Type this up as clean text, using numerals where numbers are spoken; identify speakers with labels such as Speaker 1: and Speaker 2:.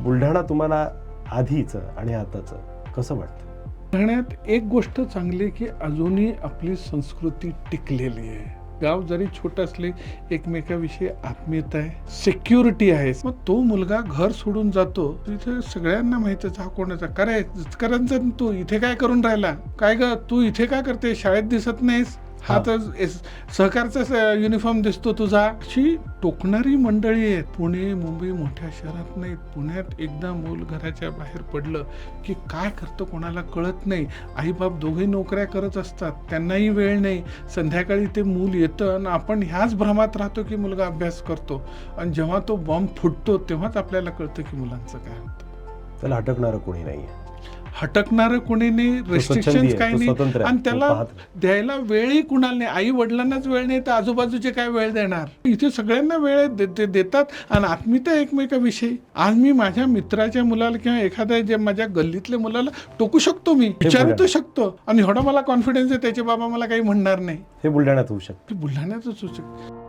Speaker 1: बुलढाणा तुम्हाला आधीचं आणि आताचं कसं वाटतं?
Speaker 2: बुलढाण्यात एक गोष्ट चांगली की अजूनही आपली संस्कृती टिकलेली आहे. गाव जरी छोटं असले एकमेकाविषयी आत्मीयता आहे, सिक्युरिटी आहे. मग तो मुलगा घर सोडून जातो, इथे सगळ्यांना माहितच हा कोणाचा करे करंजन, तू इथे काय करून राहिला, काय ग तू इथे काय करते, शाळेत दिसत नाहीस, हा तर सहकारचा युनिफॉर्म दिसतो तुझा. अशी टोकणारी मंडळी आहेत. पुणे मुंबई मोठ्या शहरात नाहीत. पुण्यात एकदा मूल घराच्या बाहेर पडलं की काय करतं कोणाला कळत नाही. आईबाप दोघे नोकऱ्या करत असतात, त्यांनाही वेळ नाही. संध्याकाळी ते मूल येतं आणि आपण ह्याच भ्रमात राहतो की मुलगा अभ्यास करतो, आणि जेव्हा तो बॉम्ब फुटतो तेव्हाच आपल्याला कळतं की मुलांचं काय होतं.
Speaker 1: त्याला अटकणारं कोणी नाहीये,
Speaker 2: हटकणारं कोणी नाही, रेस्ट्रिक्शन्स काही नाही, आणि त्याला द्यायला वेळही कुणाला नाही. आई वडिलांनाच वेळ नाही तर आजूबाजूचे काय वेळ देणार. इथे सगळ्यांना वेळ देतात आणि आत्मीयता एकमेकाविषयी. आज मी माझ्या मित्राच्या मुलाला किंवा एखाद्या जे माझ्या गल्लीतल्या मुलाला टोकू शकतो, मी विचारू शकतो, आणि एवढा मला कॉन्फिडन्स आहे त्याचे बाबा मला काही म्हणणार नाही.
Speaker 1: हे बुलढाण्यात होऊ शकतं.
Speaker 2: बुलढाण्यातच होऊ शकतं.